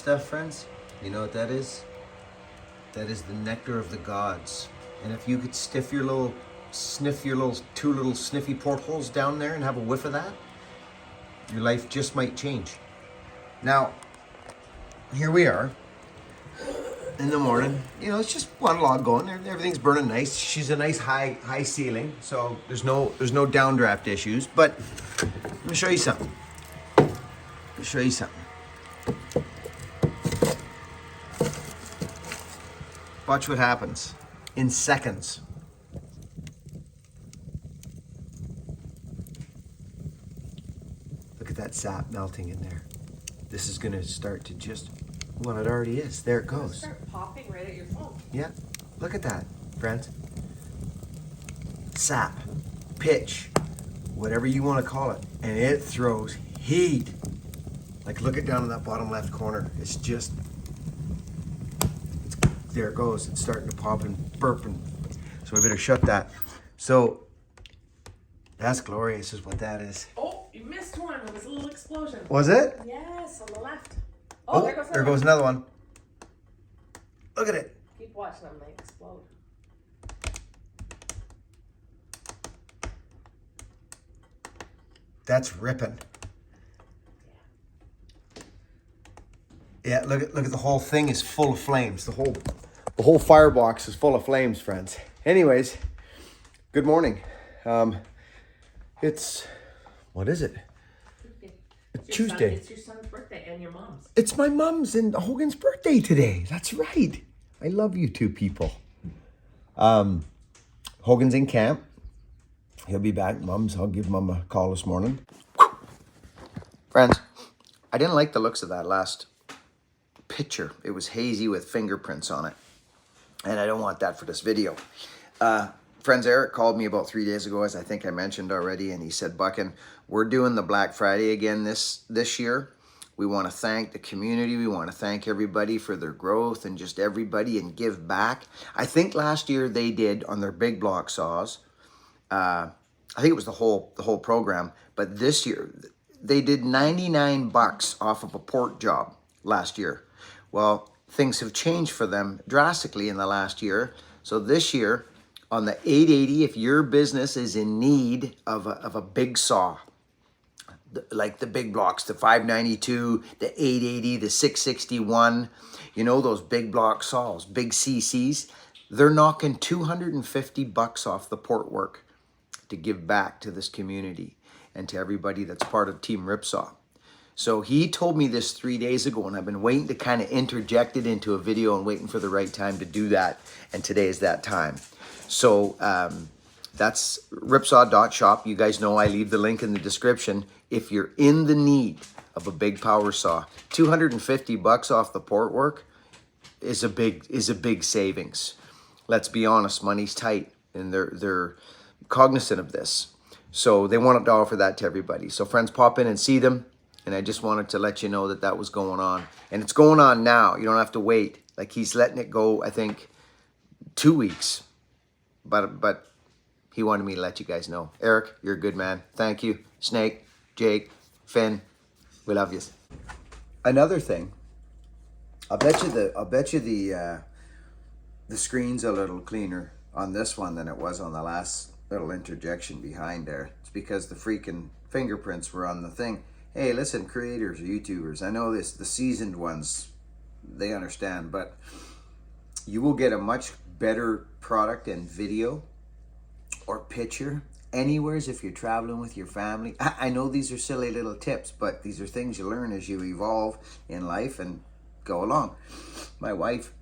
stuff, friends, you know what that is? That is the nectar of the gods. And if you could sniff your little two little sniffy portholes down there and have a whiff of that, your life just might change. Now, here we are in the morning. You know, it's just one log going. Everything's burning nice. She's a nice high ceiling, so there's no downdraft issues. But let me show you something. Watch what happens in seconds. Look at that sap melting in there. This is gonna start to just, well, it already is. There it goes. Start popping right at your phone. Yeah, look at that, friends. Sap, pitch, whatever you want to call it, and it throws heat. Like, look it down in that bottom left corner. It's just, there it goes. It's starting to pop and burp, and so we better shut that. So that's glorious, is what that is. Oh, you missed one. It was a little explosion. Was it? Yes, on the left. Oh, there goes another one. Look at it. Keep watching them. They explode. That's ripping. Yeah, look at the whole thing is full of flames. The whole firebox is full of flames, friends. Anyways, good morning. It's, what is it? It's Tuesday. It's your son's birthday and your mom's. It's my mom's and Hogan's birthday today. That's right. I love you two people. Hogan's in camp. He'll be back. I'll give Mom a call this morning. Friends, I didn't like the looks of that last picture. It was hazy with fingerprints on it. And I don't want that for this video. Friends, Eric called me about 3 days ago, as I think I mentioned already, and he said, Buckin, we're doing the Black Friday again this year. We want to thank the community. We want to thank everybody for their growth and just everybody, and give back. I think last year they did on their big block saws. I think it was the whole program. But this year they did $99 off of a port job last year. Well, things have changed for them drastically in the last year. So this year, on the 880, if your business is in need of a big saw, like the big blocks, the 592, the 880, the 661, you know, those big block saws, big CCs, they're knocking $250 off the port work to give back to this community and to everybody that's part of Team Ripsaw. So he told me this 3 days ago, and I've been waiting to kind of interject it into a video and waiting for the right time to do that. And today is that time. So that's ripsaw.shop. You guys know I leave the link in the description. If you're in the need of a big power saw, $250 off the port work is a big savings. Let's be honest, money's tight, and they're cognizant of this. So they wanted to offer that to everybody. So friends, pop in and see them. And I just wanted to let you know that was going on. And it's going on now. You don't have to wait. Like, he's letting it go, I think, 2 weeks. But he wanted me to let you guys know. Eric, you're a good man. Thank you. Snake, Jake, Finn, we love you. Another thing, I'll bet you the screen's a little cleaner on this one than it was on the last little interjection behind there. It's because the freaking fingerprints were on the thing. Hey, listen, creators, YouTubers, I know the seasoned ones, they understand, but you will get a much better product and video or picture anywheres if you're traveling with your family. I know these are silly little tips, but these are things you learn as you evolve in life and go along. My wife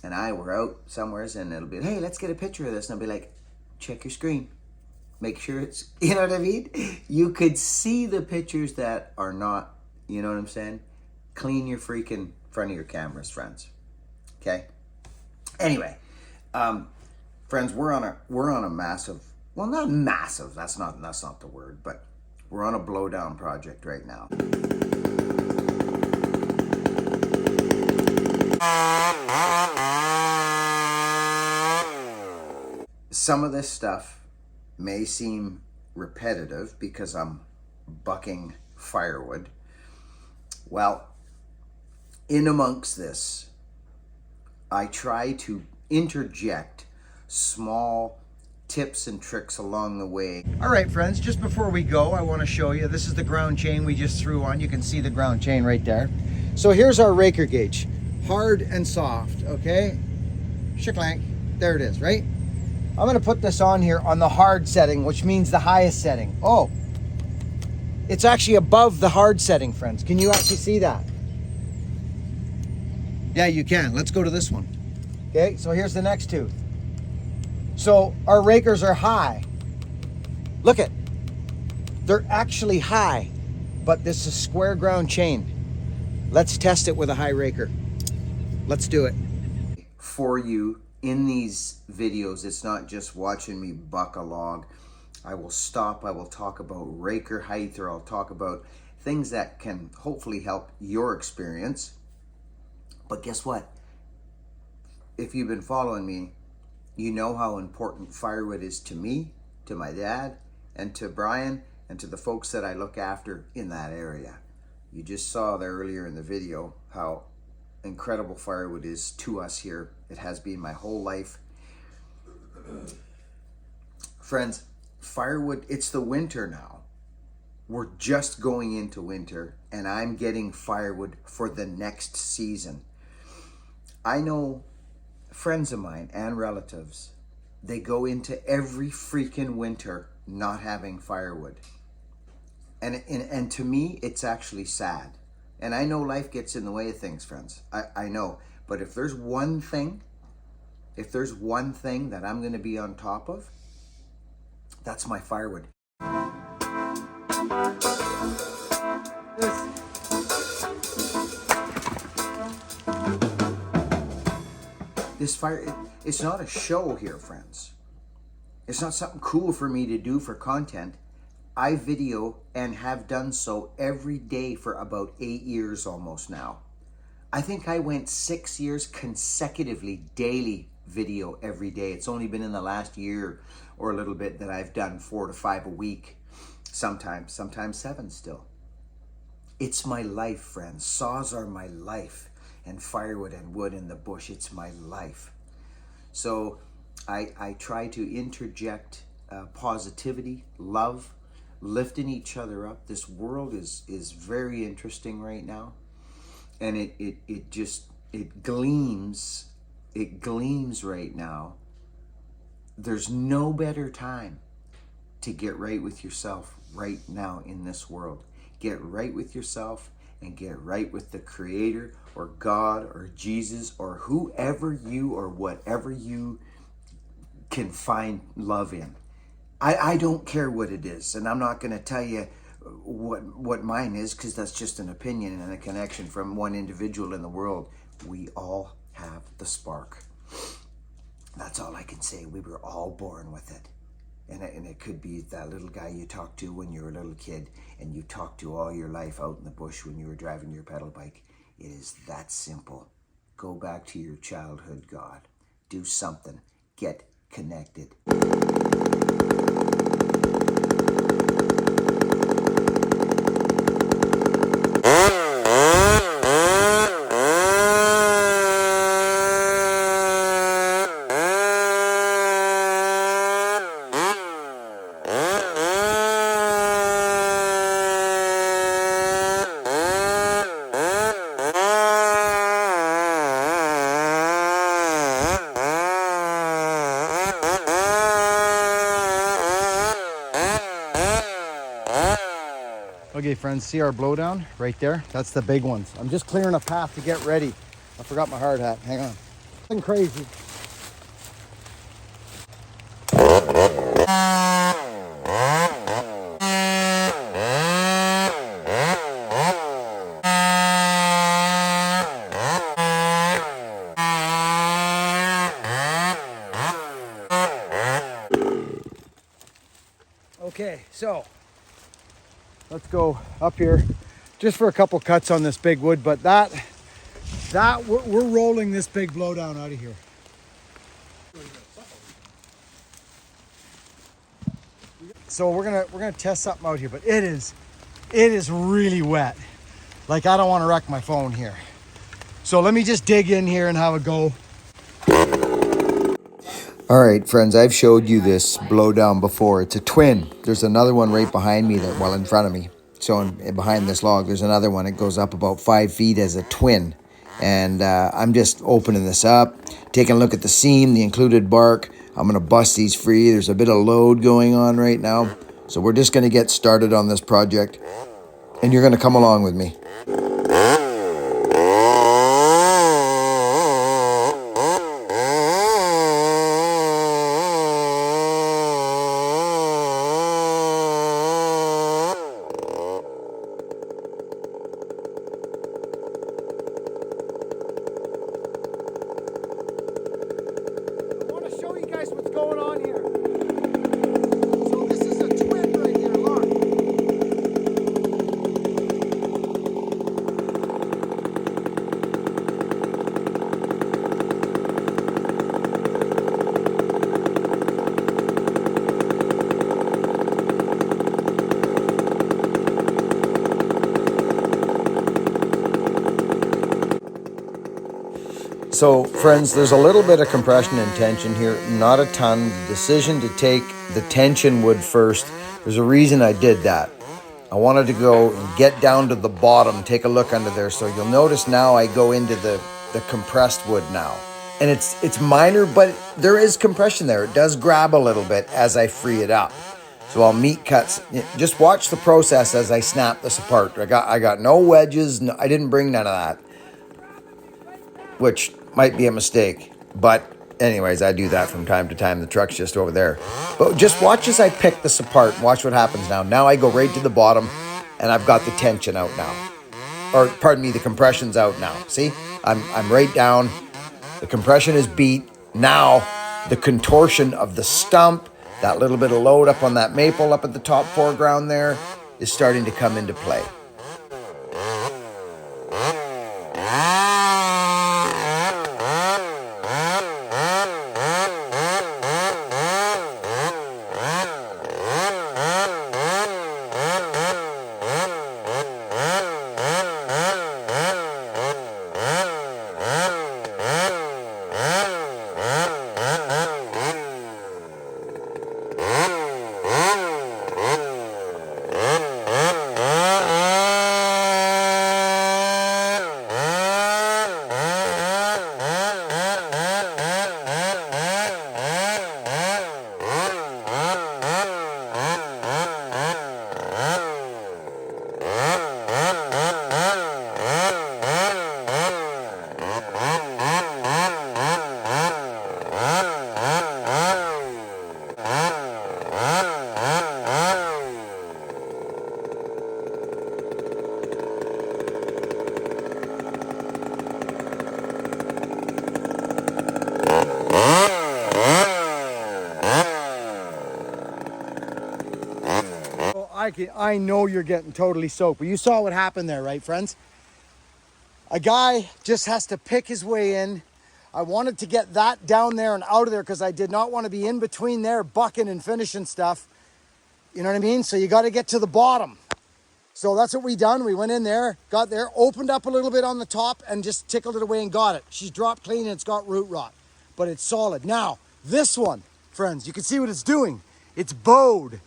and I were out somewheres, and it'll be, hey, let's get a picture of this. And I'll be like, check your screen. Make sure it's, you know what I mean? You could see the pictures that are not, you know what I'm saying? Clean your freaking front of your cameras, friends. Okay? Anyway, friends, we're on a massive, well, not massive, that's not the word, but we're on a blowdown project right now. Some of this stuff may seem repetitive because I'm bucking firewood. Well, in amongst this, I try to interject small tips and tricks along the way. All right, friends, just before we go, I want to show you, this is the ground chain we just threw on. You can see the ground chain right there. So here's our raker gauge, hard and soft, okay? Shaklank, there it is, right? I'm gonna put this on here on the hard setting, which means the highest setting. Oh, it's actually above the hard setting, friends. Can you actually see that? Yeah, you can. Let's go to this one. Okay, so here's the next tooth. So our rakers are high. Look at, they're actually high, but this is square ground chain. Let's test it with a high raker. Let's do it. For you in these videos, it's not just watching me buck a log. I will stop, I will talk about raker height, or I'll talk about things that can hopefully help your experience. But guess what? If you've been following me, you know how important firewood is to me, to my dad, and to Brian, and to the folks that I look after in that area. You just saw there earlier in the video how incredible firewood is to us here. It has been my whole life. Friends, firewood, it's the winter now. We're just going into winter, and I'm getting firewood for the next season. I know friends of mine and relatives, they go into every freaking winter not having firewood. And to me, it's actually sad. And I know life gets in the way of things, friends. I know. But if there's one thing that I'm going to be on top of, that's my firewood. This fire, it's not a show here, friends. It's not something cool for me to do for content. I video and have done so every day for about 8 years almost now. I think I went 6 years consecutively, daily video every day. It's only been in the last year or a little bit that I've done 4 to 5 a week. Sometimes 7 still. It's my life, friends. Saws are my life. And firewood and wood in the bush, it's my life. So I try to interject positivity, love, lifting each other up. This world is very interesting right now. And it gleams right now. There's no better time to get right with yourself right now in this world. Get right with yourself and get right with the Creator or God or Jesus or whoever you or whatever you can find love in. I don't care what it is, and I'm not going to tell you what mine is, because that's just an opinion and a connection from one individual in the world. We all have the spark. That's all I can say. We were all born with it. And it could be that little guy you talked to when you were a little kid, and you talked to all your life out in the bush when you were driving your pedal bike. It is that simple. Go back to your childhood, God. Do something. Get connected. Okay, friends, see our blowdown right there? That's the big ones. I'm just clearing a path to get ready. I forgot my hard hat. Hang on. Nothing crazy. Okay, so let's go up here just for a couple cuts on this big wood, but that we're rolling this big blowdown out of here. So we're gonna test something out here, but it is really wet. Like, I don't want to wreck my phone here. So let me just dig in here and have a go. All right, friends, I've showed you this blowdown before. It's a twin. There's another one right behind me, that, well, in front of me. So behind this log, there's another one. It goes up about 5 feet as a twin. And I'm just opening this up, taking a look at the seam, the included bark. I'm going to bust these free. There's a bit of load going on right now. So we're just going to get started on this project. And you're going to come along with me. What's going on here? So this is a twin right here, look. So, friends, there's a little bit of compression and tension here, not a ton. The decision to take the tension wood first, there's a reason I did that. I wanted to go and get down to the bottom, take a look under there. So you'll notice now I go into the compressed wood now. And it's minor, but there is compression there. It does grab a little bit as I free it up. So I'll meat cuts. Just watch the process as I snap this apart. I got no wedges. No, I didn't bring none of that, which might be a mistake, but anyways, I do that from time to time. The truck's just over there. But just watch as I pick this apart. Watch what happens now. Now I go right to the bottom, and I've got the tension out now. Or, pardon me, the compression's out now. See? I'm right down. The compression is beat. Now, the contortion of the stump, that little bit of load up on that maple up at the top foreground there, is starting to come into play. I know you're getting totally soaked, but you saw what happened there, right, friends? A guy just has to pick his way in. I wanted to get that down there and out of there because I did not want to be in between there bucking and finishing stuff. You know what I mean? So you got to get to the bottom. So that's what we done. We went in there, got there, opened up a little bit on the top and just tickled it away and got it. She's dropped clean and it's got root rot, but it's solid. Now, this one, friends, you can see what it's doing. It's bowed.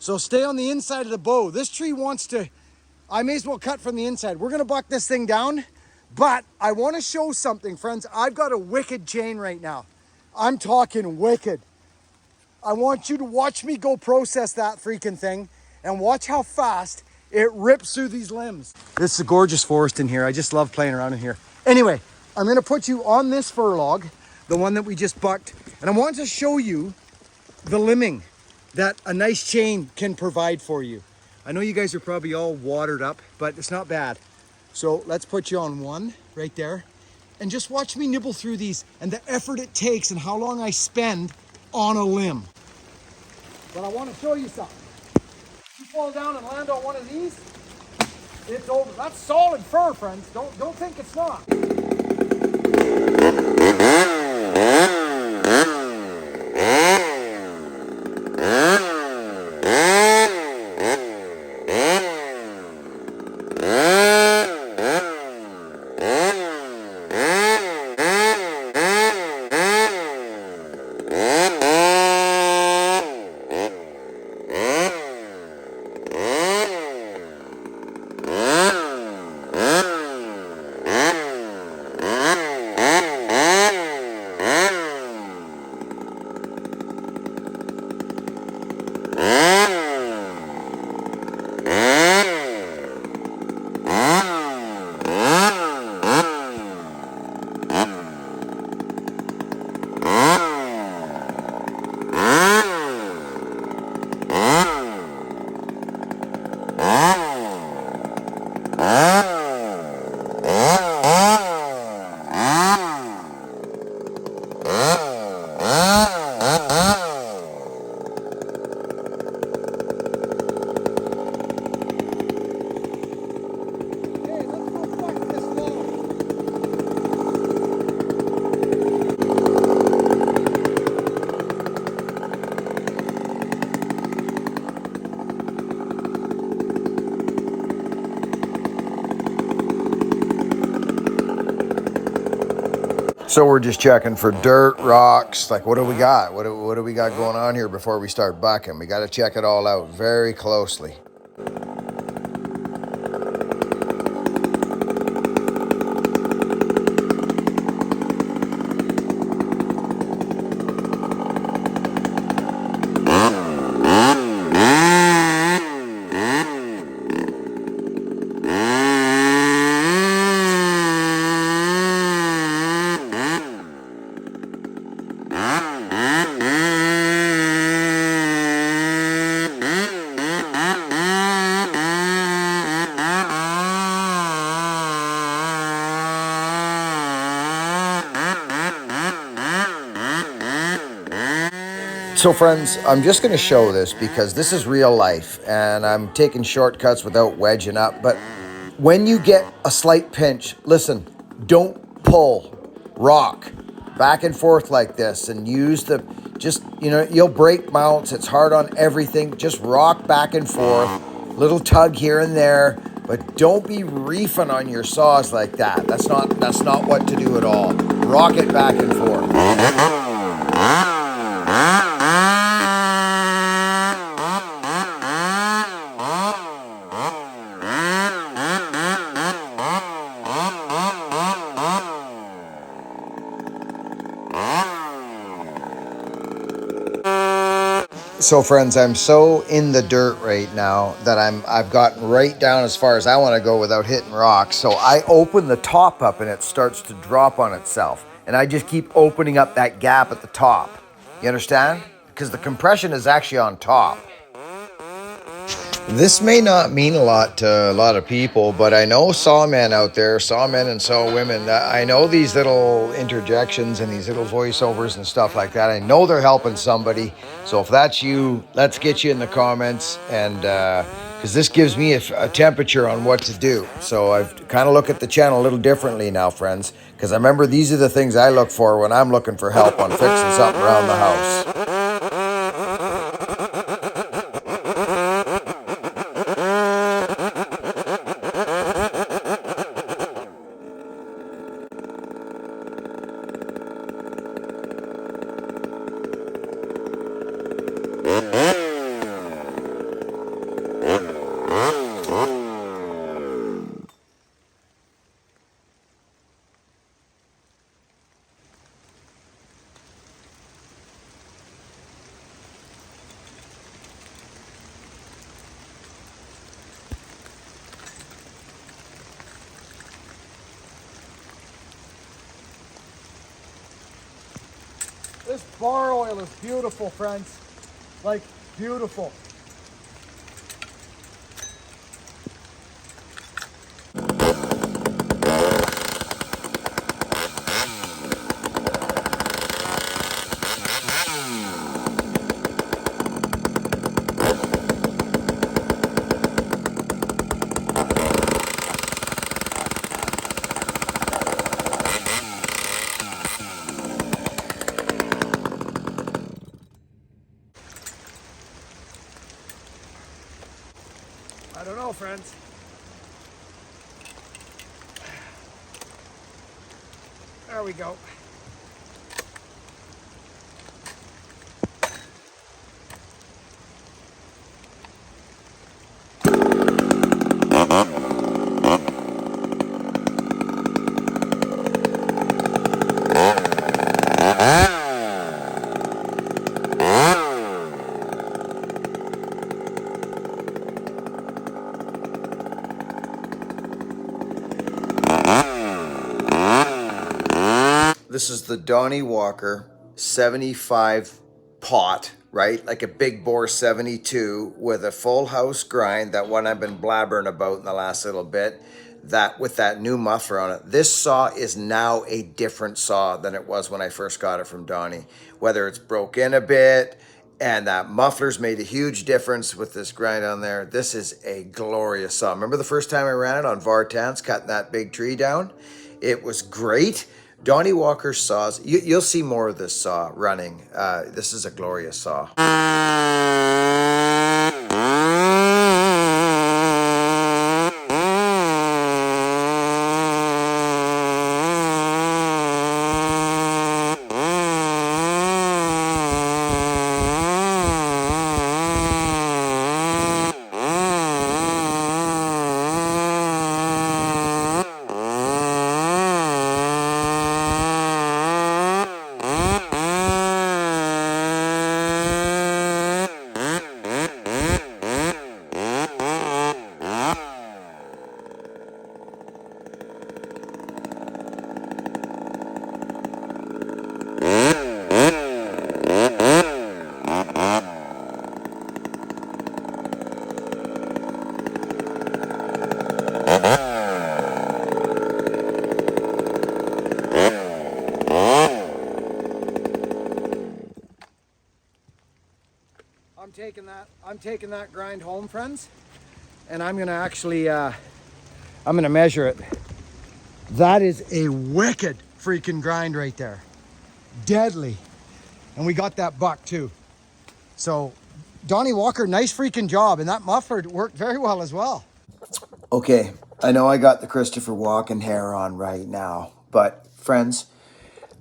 So stay on the inside of the bow. This tree wants to, I may as well cut from the inside. We're gonna buck this thing down, but I wanna show something, friends. I've got a wicked chain right now. I'm talking wicked. I want you to watch me go process that freaking thing and watch how fast it rips through these limbs. This is a gorgeous forest in here. I just love playing around in here. Anyway, I'm gonna put you on this fir log, the one that we just bucked, and I want to show you the limbing that a nice chain can provide for you. I know you guys are probably all watered up, but it's not bad. So let's put you on one right there and just watch me nibble through these and the effort it takes and how long I spend on a limb. But I want to show you something. If you fall down and land on one of these, it's over. That's solid fir, friends. Don't think it's not. So we're just checking for dirt, rocks, like what do we got? What do we got going on here before we start bucking? We got to check it all out very closely. So friends, I'm just going to show this because this is real life and I'm taking shortcuts without wedging up. But when you get a slight pinch, listen, don't pull, rock back and forth like this and use the, just, you know, you'll break mounts. It's hard on everything. Just rock back and forth, little tug here and there, but don't be reefing on your saws like that. That's not what to do at all. Rock it back and forth. So friends, I'm so in the dirt right now that I've gotten right down as far as I want to go without hitting rocks. So I open the top up and it starts to drop on itself. And I just keep opening up that gap at the top. You understand? Because the compression is actually on top. This may not mean a lot to a lot of people, but I know sawmen out there, sawmen and sawwomen, I know these little interjections and these little voiceovers and stuff like that. I know they're helping somebody. So if that's you, let's get you in the comments, and because this gives me a temperature on what to do. So I've kind of look at the channel a little differently now, friends, because I remember these are the things I look for when I'm looking for help on fixing something around the house. This bar oil is beautiful, friends. Like, beautiful. I don't know, friends. There we go. This is the Donnie Walker 75 pot, right? Like a big bore 72 with a full house grind, that one I've been blabbering about in the last little bit. that with that new muffler on it. This saw is now a different saw than it was when I first got it from Donnie. Whether it's broke in a bit, and that muffler's made a huge difference with this grind on there. This is a glorious saw. Remember the first time I ran it on Vartan's, cutting that big tree down? It was great. Donnie Walker saws, you'll see more of this saw running. This is a glorious saw. I'm taking that grind home, friends, and I'm gonna actually I'm gonna measure it. That is a wicked freaking grind right there. Deadly. And we got that buck too. So Donnie Walker, nice freaking job, and that muffler worked very well as well. Okay, I know I got the Christopher Walken hair on right now, but friends,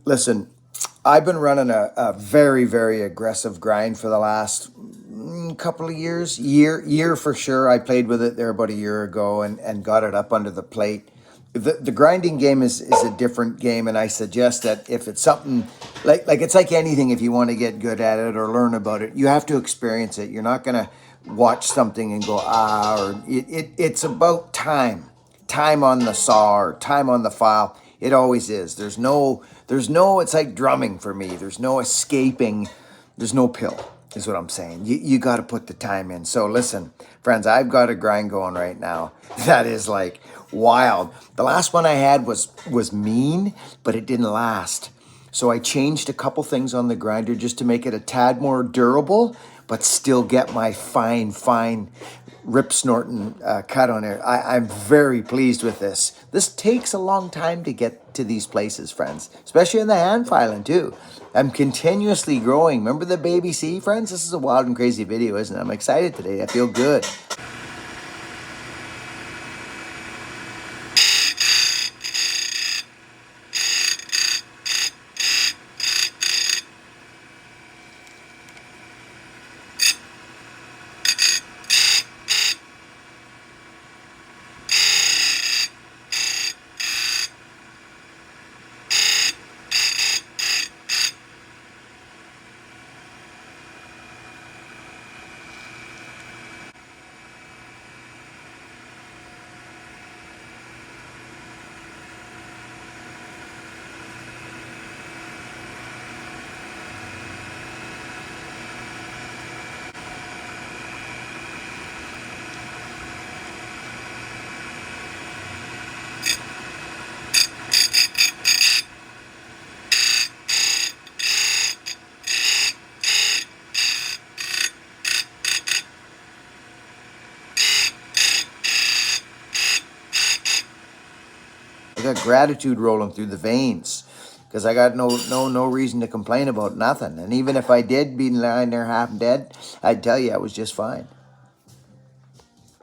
listen, I've been running a very, very aggressive grind for the last couple of years, year for sure. I played with it there about a year ago and got it up under the plate. The grinding game is a different game, and I suggest that if it's something like it's like anything, if you want to get good at it or learn about it, you have to experience it. You're not gonna watch something and go or it's about time on the saw or time on the file. It always is. There's no, it's like drumming for me. There's no escaping. There's no pill, is what I'm saying. You got to put the time in. So listen, friends, I've got a grind going right now that is like wild. The last one I had was mean, but it didn't last. So I changed a couple things on the grinder just to make it a tad more durable, but still get my fine rip snorting cut on it. I'm very pleased with this. This takes a long time to get to these places, friends, especially in the hand filing too. I'm continuously growing. Remember the baby C, friends? This is a wild and crazy video, isn't it? I'm excited today. I feel good. I got gratitude rolling through the veins because I got no reason to complain about nothing. And even if I did be lying there half dead, I'd tell you I was just fine.